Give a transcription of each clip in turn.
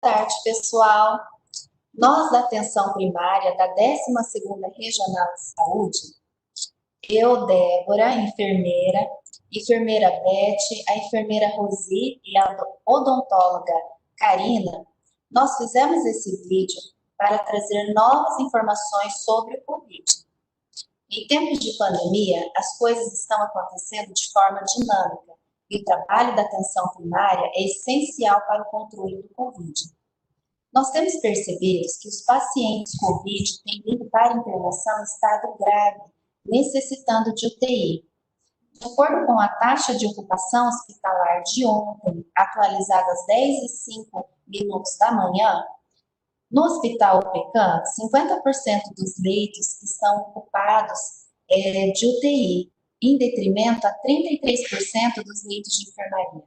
tarde, pessoal. Nós da atenção primária da 12ª Regional de Saúde, eu, Débora, enfermeira Beth, a enfermeira Rosi e a odontóloga Karina, nós fizemos esse vídeo para trazer novas informações sobre o Covid. Em tempos de pandemia, as coisas estão acontecendo de forma dinâmica e o trabalho da atenção primária é essencial para o controle do Covid. Nós temos percebido que os pacientes Covid têm vindo para internação em estado grave, necessitando de UTI. De acordo com a taxa de ocupação hospitalar de ontem, atualizada às 10h05 da manhã, no Hospital UPECAM, 50% dos leitos estão ocupados de UTI, em detrimento a 33% dos leitos de enfermaria.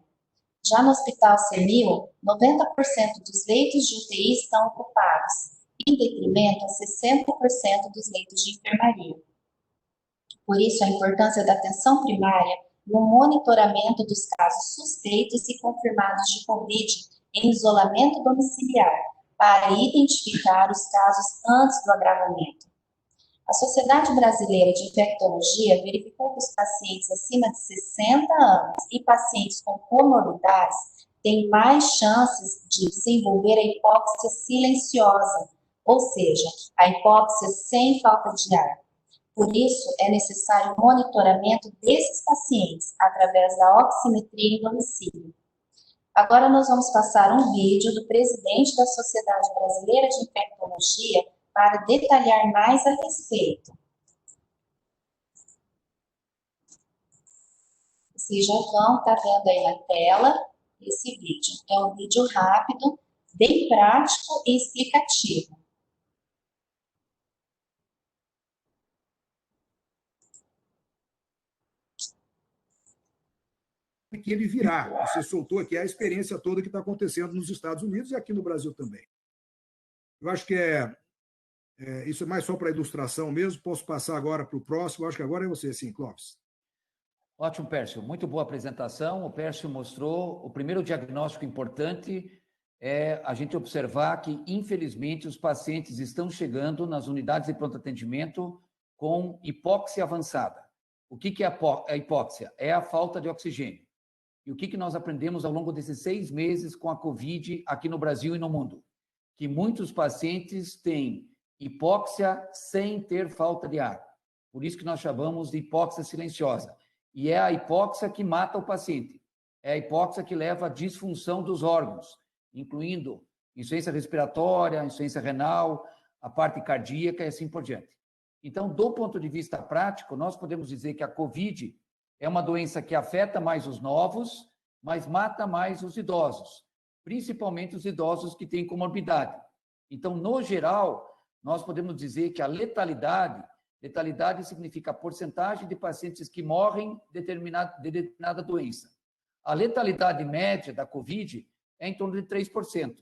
Já no Hospital CEMIL, 90% dos leitos de UTI estão ocupados, em detrimento a 60% dos leitos de enfermaria. Por isso, a importância da atenção primária no monitoramento dos casos suspeitos e confirmados de Covid em isolamento domiciliar, para identificar os casos antes do agravamento. A Sociedade Brasileira de Infectologia verificou que os pacientes acima de 60 anos e pacientes com comorbidades têm mais chances de desenvolver a hipóxia silenciosa, ou seja, a hipóxia sem falta de ar. Por isso, é necessário o monitoramento desses pacientes através da oximetria em domicílio. Agora nós vamos passar um vídeo do presidente da Sociedade Brasileira de Infectologia para detalhar mais a respeito. Vocês já vão estar vendo aí na tela esse vídeo. É um vídeo rápido, bem prático e explicativo. Que ele virá. Você soltou aqui a experiência toda que está acontecendo nos Estados Unidos e aqui no Brasil também. Eu acho que isso é mais só para ilustração mesmo. Posso passar agora para o próximo. Eu acho que agora é você, sim, Clóvis. Ótimo, Pércio. Muito boa apresentação. O Pércio mostrou o primeiro diagnóstico importante é a gente observar que, infelizmente, os pacientes estão chegando nas unidades de pronto atendimento com hipóxia avançada. O que é a hipóxia? É a falta de oxigênio. E o que nós aprendemos ao longo desses 6 meses com a Covid aqui no Brasil e no mundo? Que muitos pacientes têm hipóxia sem ter falta de ar. Por isso que nós chamamos de hipóxia silenciosa. E é a hipóxia que mata o paciente. É a hipóxia que leva à disfunção dos órgãos, incluindo insuficiência respiratória, insuficiência renal, a parte cardíaca e assim por diante. Então, do ponto de vista prático, nós podemos dizer que a Covid é uma doença que afeta mais os novos, mas mata mais os idosos, principalmente os idosos que têm comorbidade. Então, no geral, nós podemos dizer que a letalidade significa a porcentagem de pacientes que morrem de determinada doença. A letalidade média da Covid é em torno de 3%.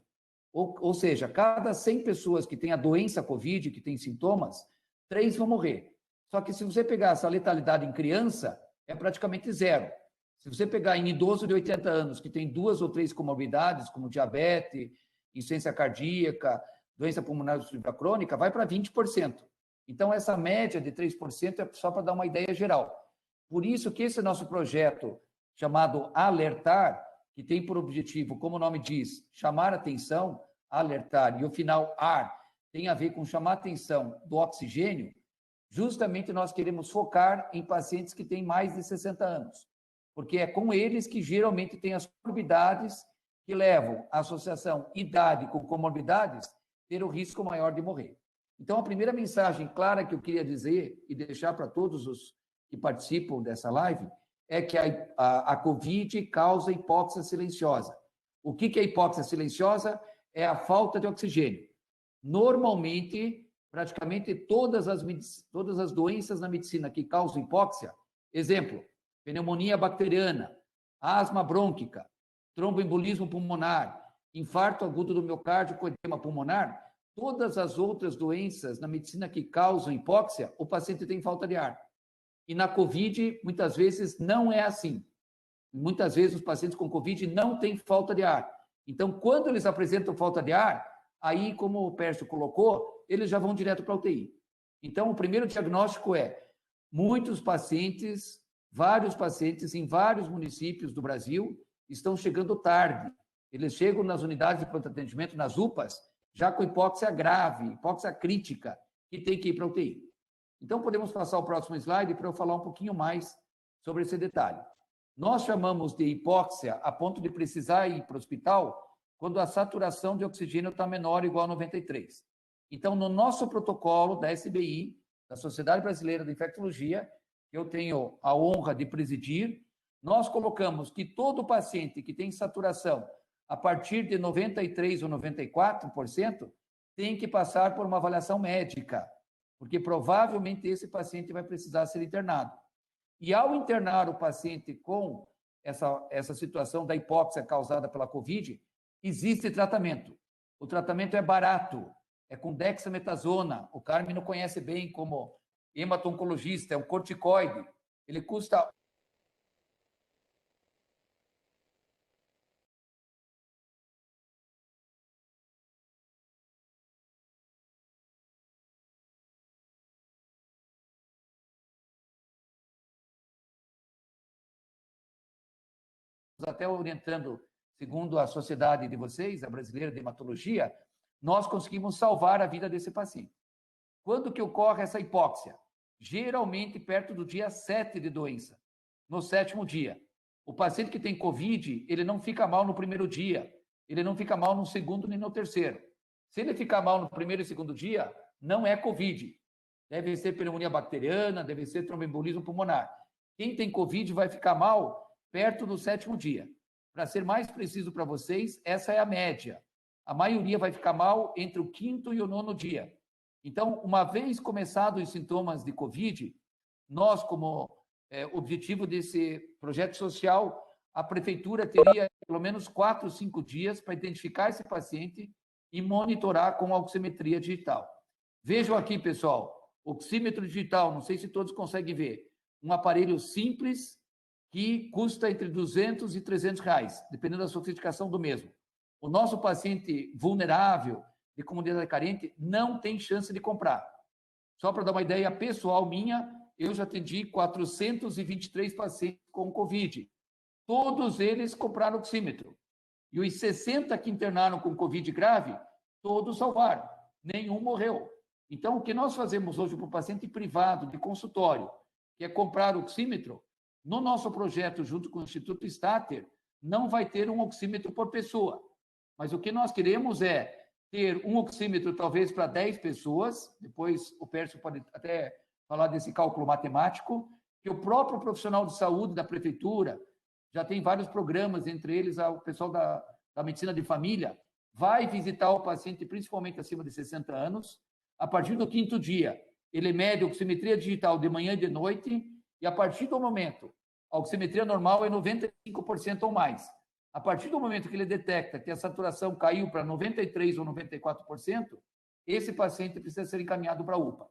Ou seja, cada 100 pessoas que têm a doença Covid, que têm sintomas, 3 vão morrer. Só que se você pegar essa letalidade em criança, é praticamente zero. Se você pegar em idoso de 80 anos, que tem 2 ou 3 comorbidades, como diabetes, insuficiência cardíaca, doença pulmonar obstrutiva crônica, vai para 20%. Então, essa média de 3% é só para dar uma ideia geral. Por isso que esse nosso projeto, chamado Alertar, que tem por objetivo, como o nome diz, chamar atenção, alertar, e o final AR, tem a ver com chamar atenção do oxigênio, justamente nós queremos focar em pacientes que têm mais de 60 anos, porque é com eles que geralmente tem as comorbidades que levam a associação idade com comorbidades ter o risco maior de morrer. Então, a primeira mensagem clara que eu queria dizer e deixar para todos os que participam dessa live é que a Covid causa hipóxia silenciosa. O que é hipóxia silenciosa? É a falta de oxigênio. Normalmente, praticamente todas as doenças na medicina que causam hipóxia, exemplo, pneumonia bacteriana, asma brônquica, tromboembolismo pulmonar, infarto agudo do miocárdio com edema pulmonar, todas as outras doenças na medicina que causam hipóxia, o paciente tem falta de ar. E na Covid, muitas vezes, não é assim. Muitas vezes, os pacientes com Covid não têm falta de ar. Então, quando eles apresentam falta de ar, aí, como o Pércio colocou, eles já vão direto para a UTI. Então, o primeiro diagnóstico é muitos pacientes, vários pacientes em vários municípios do Brasil estão chegando tarde. Eles chegam nas unidades de pronto atendimento, nas UPAs, já com hipóxia grave, hipóxia crítica, que tem que ir para a UTI. Então, podemos passar o próximo slide para eu falar um pouquinho mais sobre esse detalhe. Nós chamamos de hipóxia a ponto de precisar ir para o hospital quando a saturação de oxigênio está menor ou igual a 93. Então, no nosso protocolo da SBI, da Sociedade Brasileira de Infectologia, que eu tenho a honra de presidir, nós colocamos que todo paciente que tem saturação a partir de 93% ou 94% tem que passar por uma avaliação médica, porque provavelmente esse paciente vai precisar ser internado. E ao internar o paciente com essa situação da hipóxia causada pela Covid, existe tratamento. O tratamento é barato, é com dexametasona. O Carmen conhece bem como hemato-oncologista, é um corticoide. Ele custa até orientando, segundo a sociedade de vocês, a brasileira de hematologia, nós conseguimos salvar a vida desse paciente. Quando que ocorre essa hipóxia? Geralmente perto do dia 7 de doença, no 7º dia. O paciente que tem Covid, ele não fica mal no primeiro dia, ele não fica mal no segundo nem no terceiro. Se ele ficar mal no primeiro e segundo dia, não é Covid. Deve ser pneumonia bacteriana, deve ser tromboembolismo pulmonar. Quem tem Covid vai ficar mal perto do 7º dia. Para ser mais preciso para vocês, essa é a média. A maioria vai ficar mal entre o 5º e o 9º dia. Então, uma vez começados os sintomas de Covid, nós, como objetivo desse projeto social, a prefeitura teria pelo menos 4 ou 5 dias para identificar esse paciente e monitorar com a oximetria digital. Vejam aqui, pessoal, oxímetro digital, não sei se todos conseguem ver, um aparelho simples que custa entre 200 e 300 reais, dependendo da sofisticação do mesmo. O nosso paciente vulnerável, de comunidade carente, não tem chance de comprar. Só para dar uma ideia pessoal minha, eu já atendi 423 pacientes com Covid. Todos eles compraram oxímetro. E os 60 que internaram com Covid grave, todos salvaram. Nenhum morreu. Então, o que nós fazemos hoje para o paciente privado, de consultório, que é comprar oxímetro, no nosso projeto, junto com o Instituto Stater, não vai ter um oxímetro por pessoa. Mas o que nós queremos é ter um oxímetro, talvez, para 10 pessoas, depois o Pércio pode até falar desse cálculo matemático, que o próprio profissional de saúde da prefeitura, já tem vários programas, entre eles o pessoal da medicina de família, vai visitar o paciente, principalmente acima de 60 anos, a partir do 5º dia, ele mede a oximetria digital de manhã e de noite, e a partir do momento, a oximetria normal é 95% ou mais. A partir do momento que ele detecta que a saturação caiu para 93% ou 94%, esse paciente precisa ser encaminhado para a UPA.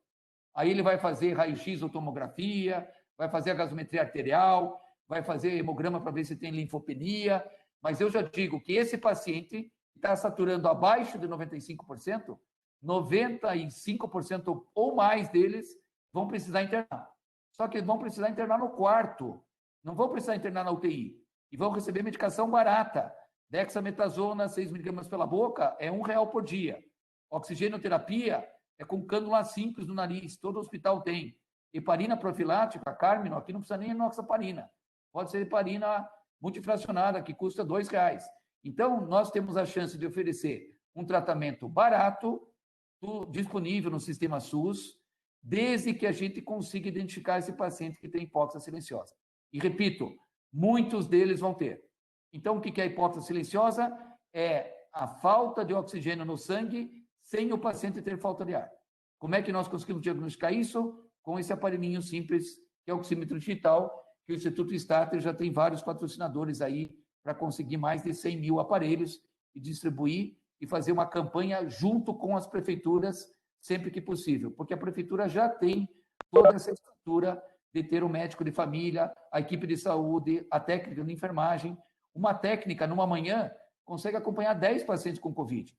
Aí ele vai fazer raio-x ou tomografia, vai fazer a gasometria arterial, vai fazer hemograma para ver se tem linfopenia, mas eu já digo que esse paciente está saturando abaixo de 95%, 95% ou mais deles vão precisar internar. Só que eles vão precisar internar no quarto, não vão precisar internar na UTI. E vão receber medicação barata. Dexametasona, 6 miligramas pela boca, é R$1 por dia. Oxigenoterapia é com cânula simples no nariz, todo hospital tem. Heparina profilática, Carmen, aqui não precisa nem enoxaparina. Pode ser heparina multifracionada, que custa R$2. Então, nós temos a chance de oferecer um tratamento barato, disponível no sistema SUS, desde que a gente consiga identificar esse paciente que tem hipóxia silenciosa. E repito, muitos deles vão ter. Então, o que é a hipóxia silenciosa? É a falta de oxigênio no sangue sem o paciente ter falta de ar. Como é que nós conseguimos diagnosticar isso? Com esse aparelhinho simples, que é o oxímetro digital, que o Instituto Stater já tem vários patrocinadores aí para conseguir mais de 100 mil aparelhos e distribuir e fazer uma campanha junto com as prefeituras sempre que possível, porque a prefeitura já tem toda essa estrutura de ter um médico de família, a equipe de saúde, a técnica de enfermagem. Uma técnica, numa manhã, consegue acompanhar 10 pacientes com Covid,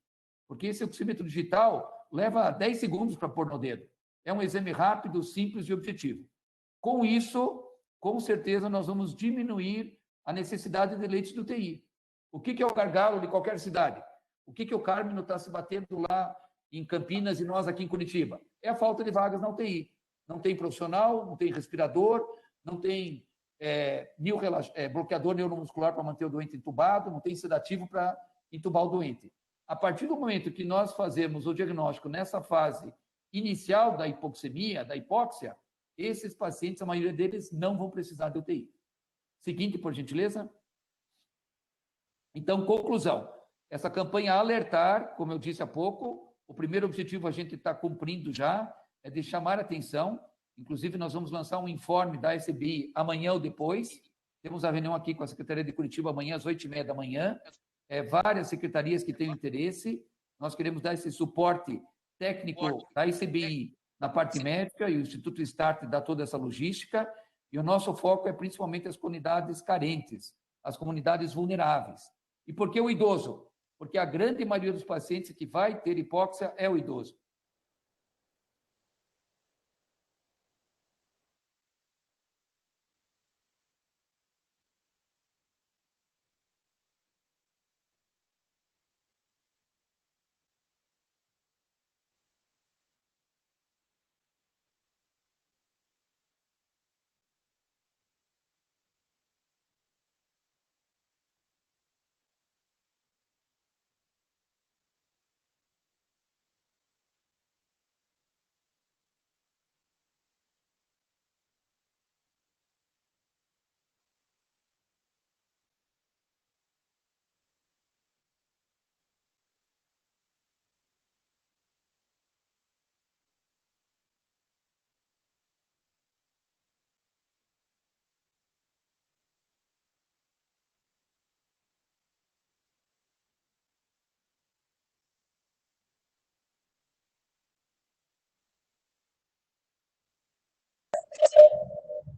porque esse oxímetro digital leva 10 segundos para pôr no dedo. É um exame rápido, simples e objetivo. Com isso, com certeza, nós vamos diminuir a necessidade de leitos de UTI. O que é o gargalo de qualquer cidade? O que o Carmino está se batendo lá em Campinas e nós aqui em Curitiba? É a falta de vagas na UTI. Não tem profissional, não tem respirador, não tem bloqueador neuromuscular para manter o doente entubado, não tem sedativo para entubar o doente. A partir do momento que nós fazemos o diagnóstico nessa fase inicial da hipoxemia, da hipóxia, esses pacientes, a maioria deles, não vão precisar de UTI. Seguinte, por gentileza. Então, conclusão. Essa campanha Alertar, como eu disse há pouco, o primeiro objetivo a gente está cumprindo já, é de chamar a atenção. Inclusive, nós vamos lançar um informe da SBI amanhã ou depois. Temos a reunião aqui com a Secretaria de Curitiba amanhã às 8h30 da manhã. Várias secretarias que têm interesse. Nós queremos dar esse suporte técnico da SBI na parte médica e o Instituto Start dá toda essa logística. E o nosso foco é principalmente as comunidades carentes, as comunidades vulneráveis. E por que o idoso? Porque a grande maioria dos pacientes que vai ter hipóxia é o idoso.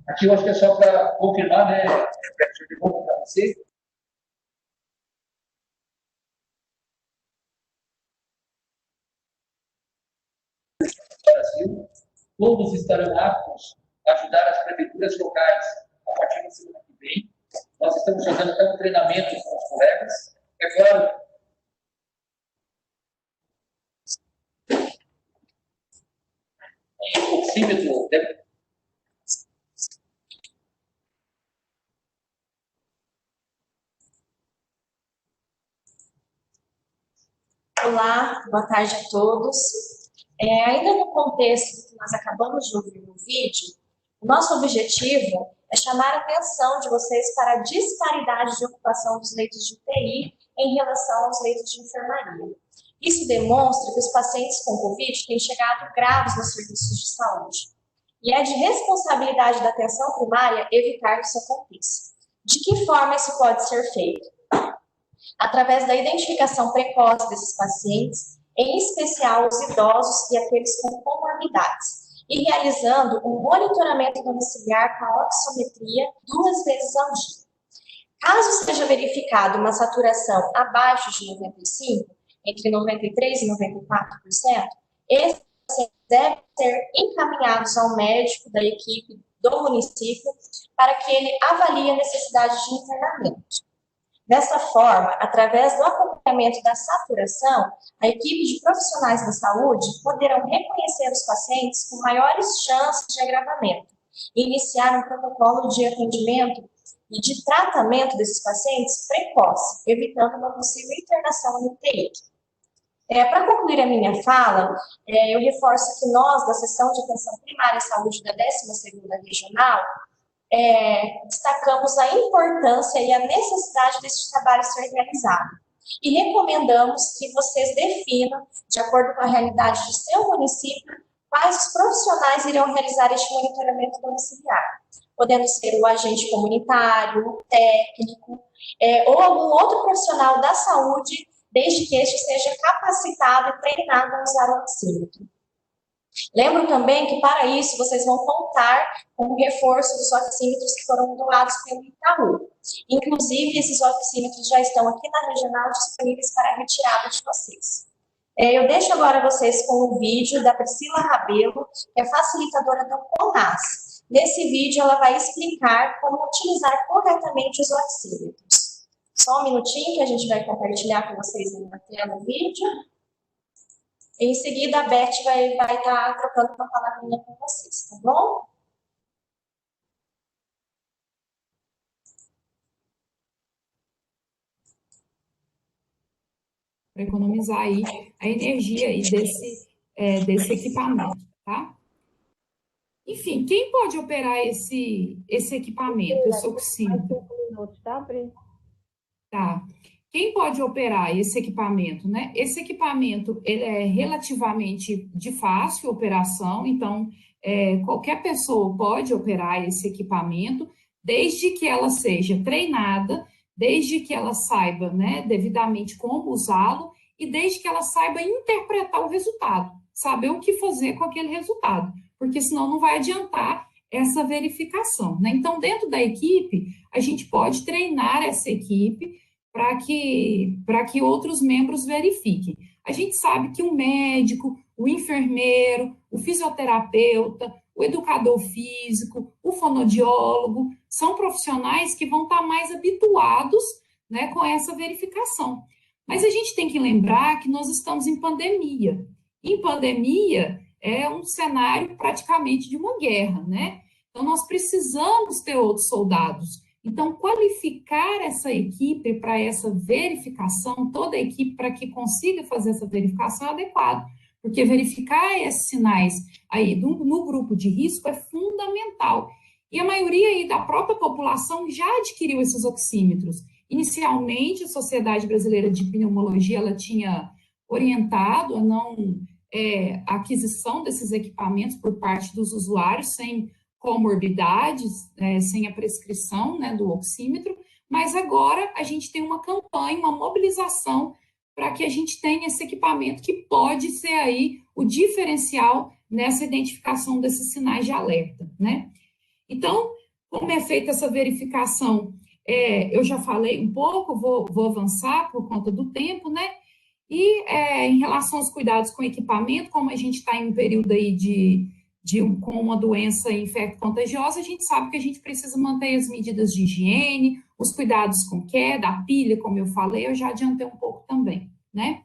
Aqui eu acho que é só para confirmar, né? De novo para você. Brasil, todos estarão aptos a ajudar as prefeituras locais a partir da semana que vem. Nós estamos fazendo até um treinamento com os colegas. É claro. O oxímetro deve... Olá, boa tarde a todos. Ainda no contexto que nós acabamos de ouvir no vídeo, o nosso objetivo é chamar a atenção de vocês para a disparidade de ocupação dos leitos de UTI em relação aos leitos de enfermaria. Isso demonstra que os pacientes com Covid têm chegado graves nos serviços de saúde. E é de responsabilidade da atenção primária evitar que isso aconteça. De que forma isso pode ser feito? Através da identificação precoce desses pacientes, em especial os idosos e aqueles com comorbidades, e realizando um monitoramento domiciliar com a oxometria 2 vezes ao dia. Caso seja verificada uma saturação abaixo de 95%, entre 93% e 94%, esses pacientes devem ser encaminhados ao médico da equipe do município para que ele avalie a necessidade de internamento. Dessa forma, através do acompanhamento da saturação, a equipe de profissionais da saúde poderão reconhecer os pacientes com maiores chances de agravamento e iniciar um protocolo de atendimento e de tratamento desses pacientes precoce, evitando uma possível internação no UTI. Para concluir a minha fala, eu reforço que nós, da Seção de Atenção Primária e Saúde da 12ª Regional, destacamos a importância e a necessidade desse trabalho ser realizado. E recomendamos que vocês definam, de acordo com a realidade de seu município, quais os profissionais irão realizar este monitoramento domiciliar, podendo ser o agente comunitário, o técnico, ou algum outro profissional da saúde, desde que este seja capacitado e treinado a usar o oxímetro. Lembro também que, para isso, vocês vão contar com o reforço dos oxímetros que foram doados pelo Itaú. Inclusive, esses oxímetros já estão aqui na regional disponíveis para a retirada de vocês. Eu deixo agora vocês com o vídeo da Priscila Rabelo, que é facilitadora do CONAS. Nesse vídeo, ela vai explicar como utilizar corretamente os oxímetros. Só um minutinho que a gente vai compartilhar com vocês na tela o vídeo. Em seguida, a Beth vai estar trocando uma palavrinha com vocês, tá bom? Para economizar aí a energia aí desse equipamento, tá? Enfim, quem pode operar esse equipamento, esse oxímetro? Tá. Quem pode operar esse equipamento, né? Esse equipamento, ele é relativamente de fácil operação, então, qualquer pessoa pode operar esse equipamento, desde que ela seja treinada, desde que ela saiba, né, devidamente como usá-lo e desde que ela saiba interpretar o resultado, saber o que fazer com aquele resultado, porque senão não vai adiantar essa verificação, né? Então, dentro da equipe, a gente pode treinar essa equipe para que outros membros verifiquem. A gente sabe que o médico, o enfermeiro, o fisioterapeuta, o educador físico, o fonoaudiólogo, são profissionais que vão estar mais habituados, né, com essa verificação. Mas a gente tem que lembrar que nós estamos em pandemia. Em pandemia é um cenário praticamente de uma guerra, né? Então, nós precisamos ter outros soldados. Então, qualificar essa equipe para essa verificação, toda a equipe para que consiga fazer essa verificação é adequado, porque verificar esses sinais aí no grupo de risco é fundamental. E a maioria aí da própria população já adquiriu esses oxímetros. Inicialmente, a Sociedade Brasileira de Pneumologia ela tinha orientado a a aquisição desses equipamentos por parte dos usuários sem comorbidades, sem a prescrição, né, do oxímetro, mas agora a gente tem uma campanha, uma mobilização para que a gente tenha esse equipamento que pode ser aí o diferencial nessa identificação desses sinais de alerta, né? Então, como é feita essa verificação? Eu já falei um pouco, vou avançar por conta do tempo, né? E em relação aos cuidados com o equipamento, como a gente está em um período aí com uma doença infecto-contagiosa, a gente sabe que a gente precisa manter as medidas de higiene, os cuidados com queda, a pilha, como eu falei, eu já adiantei um pouco também, né?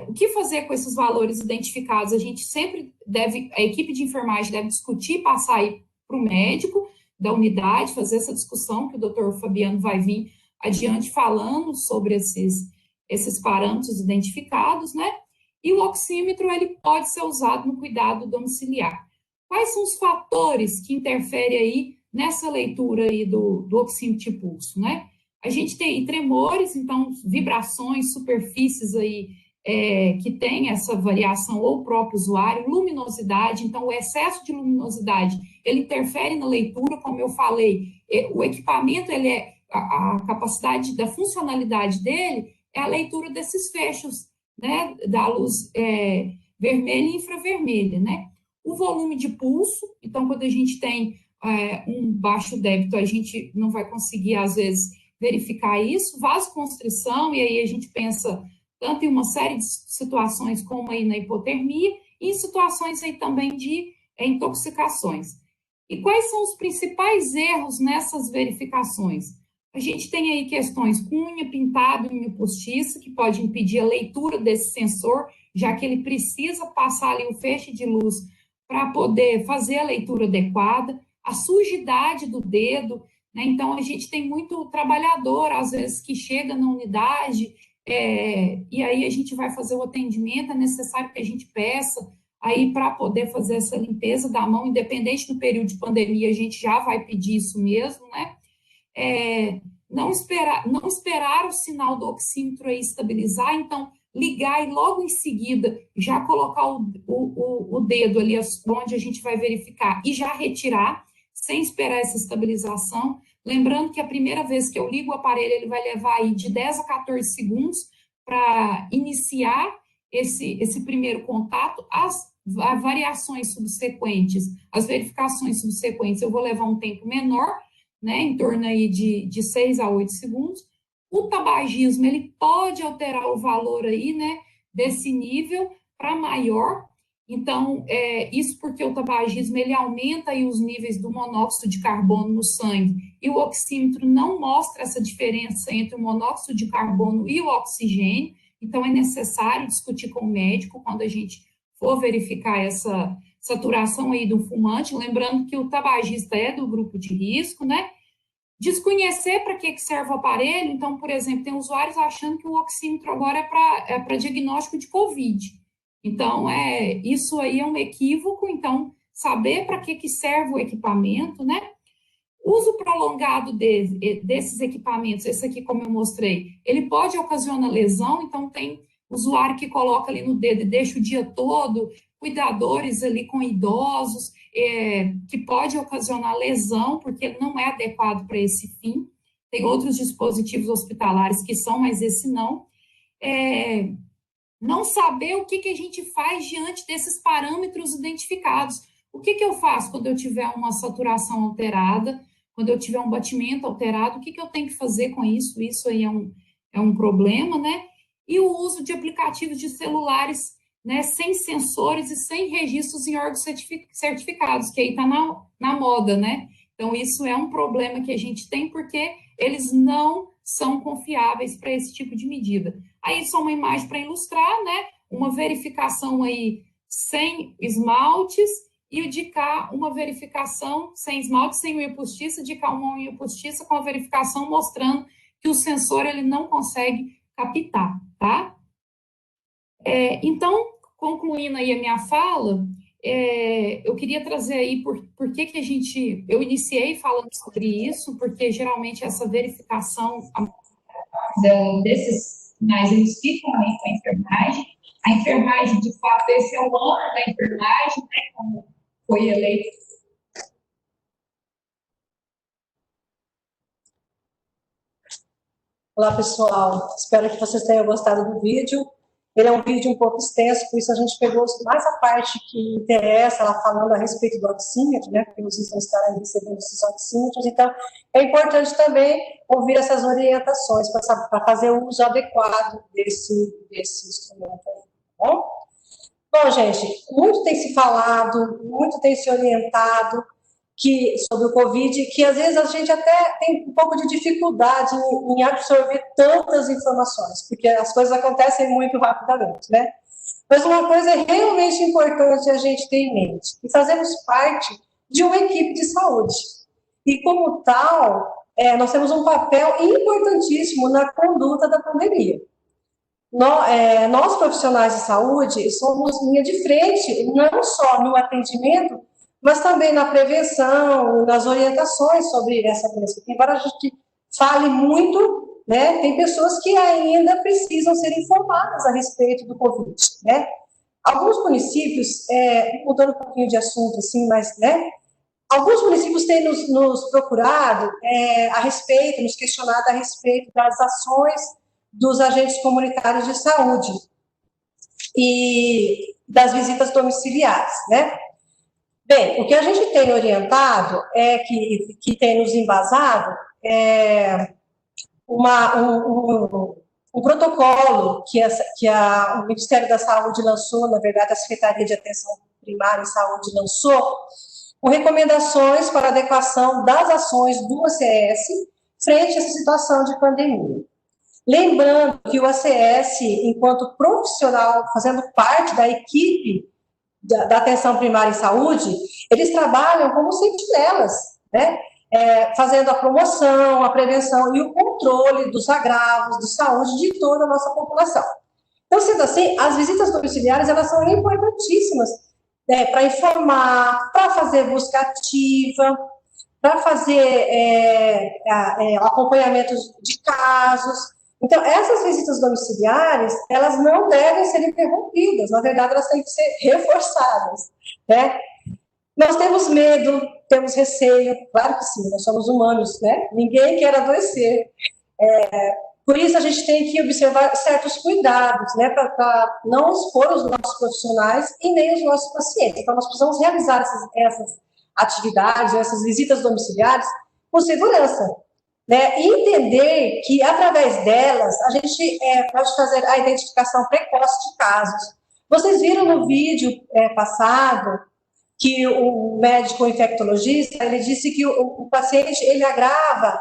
O que fazer com esses valores identificados? A gente sempre a equipe de enfermagem deve discutir, passar aí para o médico da unidade, fazer essa discussão, que o doutor Fabiano vai vir adiante falando sobre esses parâmetros identificados, né? E o oxímetro, ele pode ser usado no cuidado domiciliar. Quais são os fatores que interferem aí nessa leitura aí do oxímetro de pulso, né? A gente tem tremores, então, vibrações, superfícies aí que tem essa variação, ou o próprio usuário, luminosidade, então, o excesso de luminosidade, ele interfere na leitura, como eu falei, o equipamento, a capacidade da funcionalidade dele é a leitura desses fechos, né, da luz vermelha e infravermelha, né? O volume de pulso, então, quando a gente tem um baixo débito, a gente não vai conseguir, às vezes, verificar isso. Vasoconstrição, e aí a gente pensa tanto em uma série de situações como aí na hipotermia, e em situações aí também de intoxicações. E quais são os principais erros nessas verificações? A gente tem aí questões com unha pintada e unha postiça, que pode impedir a leitura desse sensor, já que ele precisa passar ali o feixe de luz para poder fazer a leitura adequada, a sujidade do dedo, né? Então, a gente tem muito trabalhador, às vezes, que chega na unidade, e aí a gente vai fazer o atendimento, é necessário que a gente peça aí para poder fazer essa limpeza da mão, independente do período de pandemia, a gente já vai pedir isso mesmo, né? Não esperar o sinal do oxímetro aí estabilizar, então ligar e logo em seguida já colocar o dedo ali onde a gente vai verificar e já retirar, sem esperar essa estabilização. Lembrando que a primeira vez que eu ligo o aparelho, ele vai levar aí de 10 a 14 segundos para iniciar esse primeiro contato. variações subsequentes, as verificações subsequentes, eu vou levar um tempo menor, né, em torno aí de 6 a 8 segundos. O tabagismo, ele pode alterar o valor aí, né, desse nível para maior. Então, isso porque o tabagismo, ele aumenta aí os níveis do monóxido de carbono no sangue, e o oxímetro não mostra essa diferença entre o monóxido de carbono e o oxigênio, então é necessário discutir com o médico quando a gente for verificar essa saturação aí do fumante, lembrando que o tabagista é do grupo de risco, né? Desconhecer para que serve o aparelho, então, por exemplo, tem usuários achando que o oxímetro agora é para diagnóstico de Covid. Então, isso aí é um equívoco, então, saber para que serve o equipamento, né? Uso prolongado desses equipamentos, esse aqui, como eu mostrei, ele pode ocasionar lesão, então tem usuário que coloca ali no dedo e deixa o dia todo, cuidadores ali com idosos, que pode ocasionar lesão, porque ele não é adequado para esse fim. Tem outros dispositivos hospitalares que são, mas esse não. Não saber o que a gente faz diante desses parâmetros identificados. O que eu faço quando eu tiver uma saturação alterada, quando eu tiver um batimento alterado, o que eu tenho que fazer com isso? Isso aí é um problema, né? E o uso de aplicativos de celulares, né, sem sensores e sem registros em órgãos certificados, que aí está na moda, né? Então, isso é um problema que a gente tem, porque eles não são confiáveis para esse tipo de medida. Aí, só uma imagem para ilustrar, né? Uma verificação aí sem esmaltes, e o de cá, uma verificação sem esmalte, sem unha postiça, de cá uma unha postiça com a verificação mostrando que o sensor ele não consegue captar, tá? Então, concluindo aí a minha fala, eu queria trazer aí por que eu iniciei falando sobre isso, porque geralmente essa verificação desses sinais, eles ficam aí com a enfermagem. A enfermagem, de fato, esse é o ano da enfermagem, né, como foi eleito. Olá, pessoal. Espero que vocês tenham gostado do vídeo. Ele é um vídeo um pouco extenso, por isso a gente pegou mais a parte que interessa, ela falando a respeito do oxímetro, né, porque vocês vão estar aí recebendo esses oxímetros. Então, é importante também ouvir essas orientações para fazer o uso adequado desse instrumento aí, tá bom? Bom, gente, muito tem se falado, muito tem se orientado sobre o Covid, que às vezes a gente até tem um pouco de dificuldade em absorver tantas informações, porque as coisas acontecem muito rapidamente, né? Mas uma coisa realmente importante a gente ter em mente, que fazemos parte de uma equipe de saúde. E como tal, nós temos um papel importantíssimo na conduta da pandemia. Nós, profissionais de saúde, somos linha de frente, não só no atendimento, mas também na prevenção, nas orientações sobre essa doença. Embora a gente fale muito, né, tem pessoas que ainda precisam ser informadas a respeito do Covid, né? Alguns municípios, mudando um pouquinho de assunto, assim, mas, né, alguns municípios têm nos procurado a respeito, nos questionado a respeito das ações dos agentes comunitários de saúde e das visitas domiciliares, né? Bem, o que a gente tem orientado que tem nos embasado um protocolo que o Ministério da Saúde lançou, na verdade, a Secretaria de Atenção Primária e Saúde lançou, com recomendações para adequação das ações do ACS frente a essa situação de pandemia. Lembrando que o ACS, enquanto profissional, fazendo parte da equipe da atenção primária em saúde, eles trabalham como sentinelas, né? Fazendo a promoção, a prevenção e o controle dos agravos de saúde de toda a nossa população. Então, sendo assim, as visitas domiciliares, elas são importantíssimas para informar, para fazer busca ativa, para fazer acompanhamento de casos. Então, essas visitas domiciliares, elas não devem ser interrompidas, na verdade, elas têm que ser reforçadas, né? Nós temos medo, temos receio, claro que sim, nós somos humanos, né? Ninguém quer adoecer. Por isso, a gente tem que observar certos cuidados, né, para não expor os nossos profissionais e nem os nossos pacientes. Então, nós precisamos realizar essas atividades, essas visitas domiciliares com segurança, né, e entender que, através delas, a gente pode fazer a identificação precoce de casos. Vocês viram no vídeo passado que o médico infectologista, ele disse que o paciente, ele agrava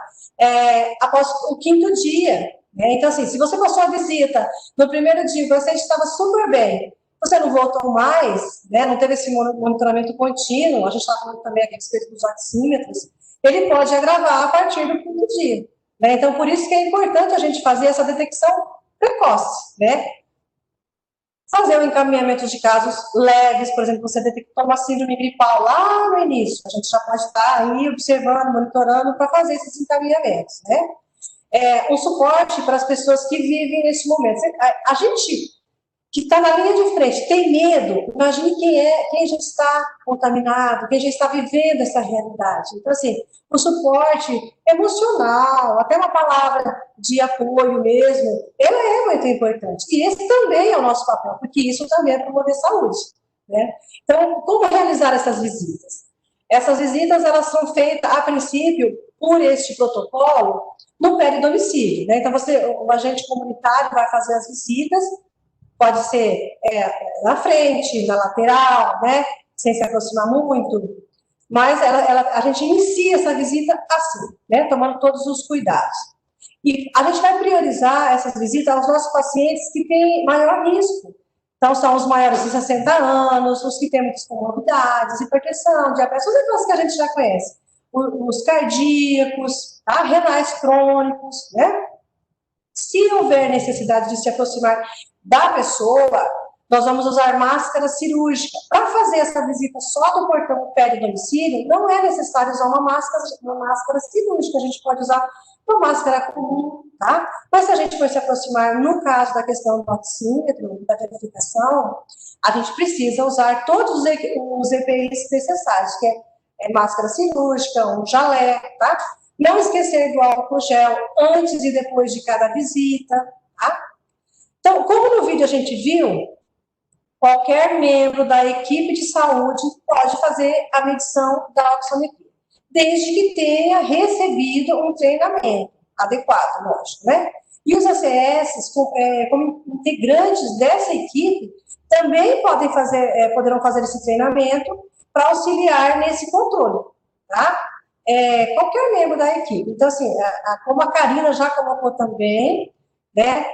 após o 5º dia, né? Então, assim, se você passou a visita no primeiro dia, o paciente estava super bem, você não voltou mais, né? Não teve esse monitoramento contínuo, a gente está falando também aqui a respeito dos oxímetros, ele pode agravar a partir do 5º dia, né? Então, por isso que é importante a gente fazer essa detecção precoce, né? Fazer o encaminhamento de casos leves, por exemplo, você detectou uma síndrome gripal lá no início, a gente já pode estar aí observando, monitorando para fazer esses encaminhamentos, né? Um suporte para as pessoas que vivem nesse momento. A gente que está na linha de frente tem medo, imagine quem já está contaminado, quem já está vivendo essa realidade. Então, assim, o suporte emocional, até uma palavra de apoio mesmo, ela é muito importante. E esse também é o nosso papel, porque isso também é promover saúde, né? Então, como realizar essas visitas? Essas visitas, elas são feitas, a princípio, por este protocolo, no peridomicílio, né? Então, o agente comunitário vai fazer as visitas, pode ser na frente, na lateral, né? Sem se aproximar muito, mas a gente inicia essa visita assim, né? Tomando todos os cuidados. E a gente vai priorizar essas visitas aos nossos pacientes que têm maior risco. Então, são os maiores de 60 anos, os que têm muitas comorbidades, hipertensão, diabetes, os negócios que a gente já conhece. Os cardíacos, tá? Renais crônicos, né? Se houver necessidade de se aproximar da pessoa, nós vamos usar máscara cirúrgica. Para fazer essa visita só do portão peridomicílio, não é necessário usar uma máscara cirúrgica, a gente pode usar uma máscara comum, tá? Mas se a gente for se aproximar, no caso da questão do oxímetro, da verificação, a gente precisa usar todos os EPIs necessários, que é máscara cirúrgica, um jaleco, tá? Não esquecer do álcool gel antes e depois de cada visita, tá? Então, como no vídeo a gente viu, qualquer membro da equipe de saúde pode fazer a medição da oximetria, desde que tenha recebido um treinamento adequado, lógico, né? E os ACS, como integrantes dessa equipe, também poderão fazer esse treinamento para auxiliar nesse controle, tá? Qualquer membro da equipe. Então, assim, como a Karina já colocou também, né,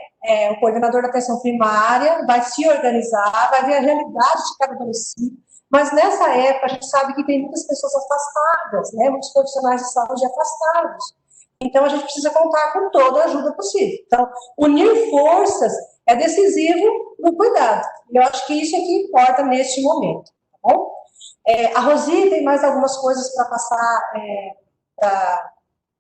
o coordenador da atenção primária vai se organizar, vai ver a realidade de cada domicílio, mas nessa época a gente sabe que tem muitas pessoas afastadas, né, muitos profissionais de saúde afastados. Então, a gente precisa contar com toda a ajuda possível. Então, unir forças é decisivo no cuidado. E eu acho que isso é que importa neste momento, tá bom? A Rosi tem mais algumas coisas para passar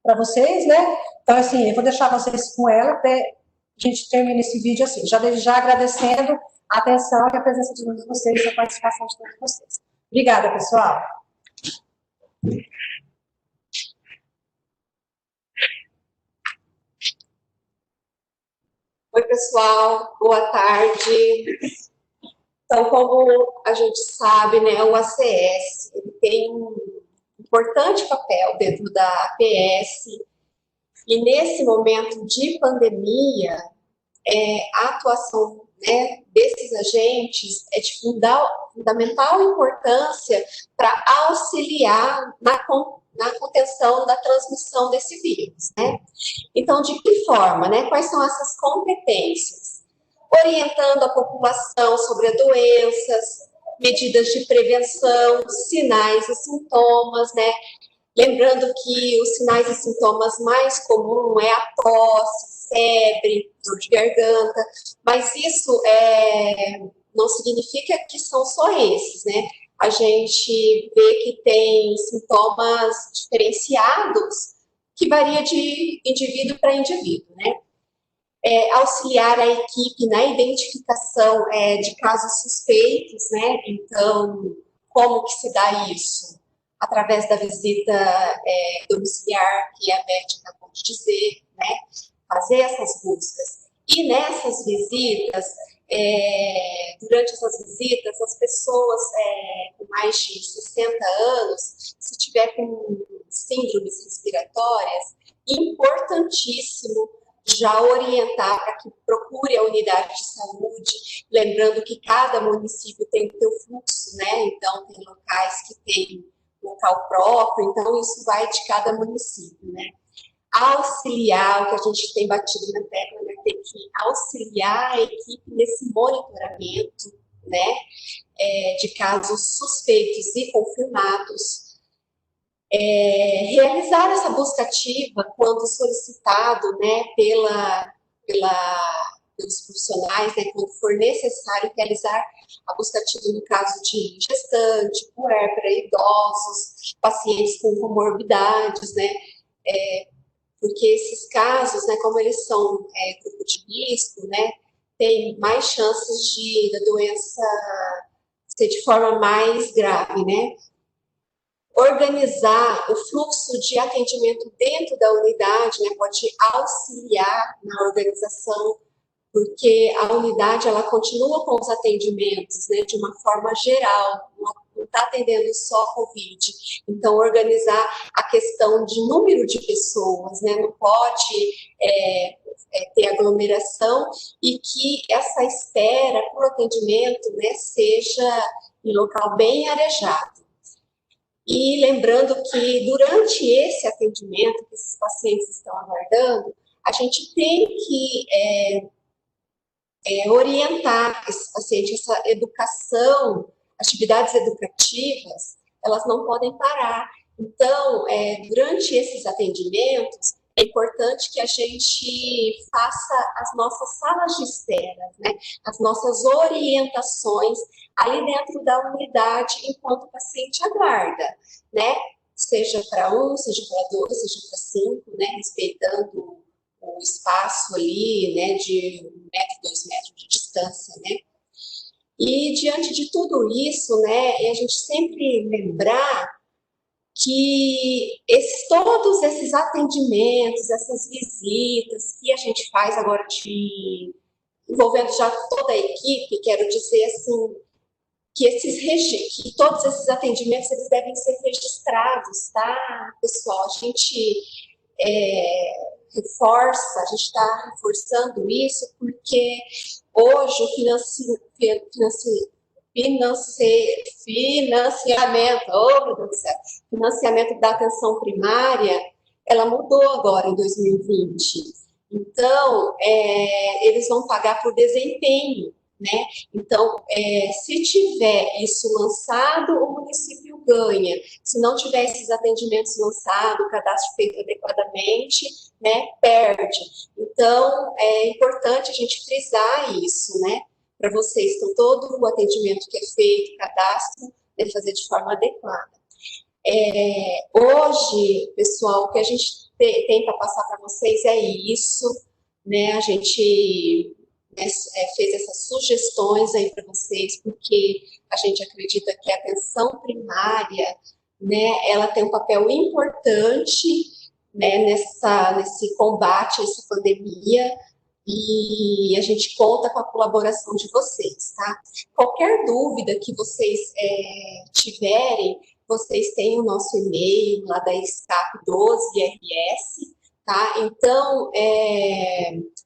para vocês, né? Então, assim, eu vou deixar vocês com ela até a gente termina esse vídeo assim, já agradecendo a atenção e a presença de todos vocês e a participação de todos vocês. Obrigada, pessoal. Oi, pessoal, boa tarde. Então, como a gente sabe, né, o ACS ele tem um importante papel dentro da APS, e nesse momento de pandemia, a atuação, né, desses agentes é de fundamental importância para auxiliar na contenção da transmissão desse vírus, né? Então, de que forma, né? Quais são essas competências? Orientando a população sobre as doenças, medidas de prevenção, sinais e sintomas, né? Lembrando que os sinais e sintomas mais comuns é a tosse, febre, dor de garganta, mas isso não significa que são só esses, né? A gente vê que tem sintomas diferenciados que varia de indivíduo para indivíduo, né? Auxiliar a equipe na identificação de casos suspeitos, né? Então, como que se dá isso? Através da visita domiciliar, que a Beth acabou de dizer, né? fazer essas buscas. E nessas visitas, durante essas visitas, as pessoas com mais de 60 anos, se tiver com síndromes respiratórias, importantíssimo já orientar para que procure a unidade de saúde, lembrando que cada município tem o seu fluxo, né? Então, tem locais que tem local próprio, então isso vai de cada município, né? Auxiliar, o que a gente tem batido na tecla, né? Tem que auxiliar a equipe nesse monitoramento, né? De casos suspeitos e confirmados. Realizar essa busca ativa quando solicitado, né, pelos profissionais, né, quando for necessário realizar a busca ativa no caso de gestante, puérpera, idosos, pacientes com comorbidades, né, porque esses casos, né, como eles são grupo de risco, né, tem mais chances da doença ser de forma mais grave, né. Organizar o fluxo de atendimento dentro da unidade, né, pode auxiliar na organização, porque a unidade ela continua com os atendimentos, né, de uma forma geral, não está atendendo só Covid. Então, organizar a questão de número de pessoas, né, não pode ter aglomeração e que essa espera para o atendimento, né, seja em local bem arejado. E lembrando que durante esse atendimento que esses pacientes estão aguardando, a gente tem que orientar esse paciente, essa educação, atividades educativas, elas não podem parar. Então, durante esses atendimentos, é importante que a gente faça as nossas salas de espera, né? As nossas orientações ali dentro da unidade enquanto o paciente aguarda, né? Seja para 1, seja para 2, seja para 5, né? Respeitando o espaço ali, né? De 1 metro, 2 metros de distância, né? E diante de tudo isso, né? A gente sempre lembrar que todos esses atendimentos, essas visitas que a gente faz agora envolvendo já toda a equipe, quero dizer assim, que todos esses atendimentos eles devem ser registrados, tá, pessoal? A gente a gente está reforçando isso porque hoje o financiamento da atenção primária, ela mudou agora em 2020. Então, eles vão pagar por desempenho, né? Então, se tiver isso lançado, o município ganha. Se não tiver esses atendimentos lançados, o cadastro feito adequadamente, né, perde. Então, é importante a gente frisar isso, né? Para vocês, então, todo o atendimento que é feito, cadastro, deve fazer de forma adequada. Hoje, pessoal, o que a gente tem para passar para vocês é isso, né? A gente fez essas sugestões aí para vocês, porque a gente acredita que a atenção primária, né, ela tem um papel importante, né, nesse combate a essa pandemia, e a gente conta com a colaboração de vocês, tá? Qualquer dúvida que vocês tiverem, vocês têm o nosso e-mail lá da SCAP 12RS, tá? Então,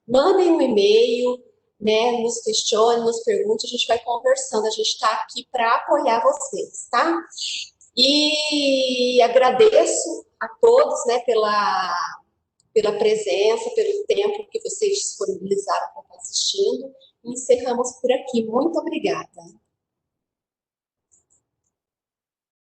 mandem um e-mail, né? Nos questione, nos pergunte, a gente vai conversando, a gente está aqui para apoiar vocês, tá? E agradeço a todos, né, pela presença, pelo tempo que vocês disponibilizaram para estar assistindo. E encerramos por aqui. Muito obrigada.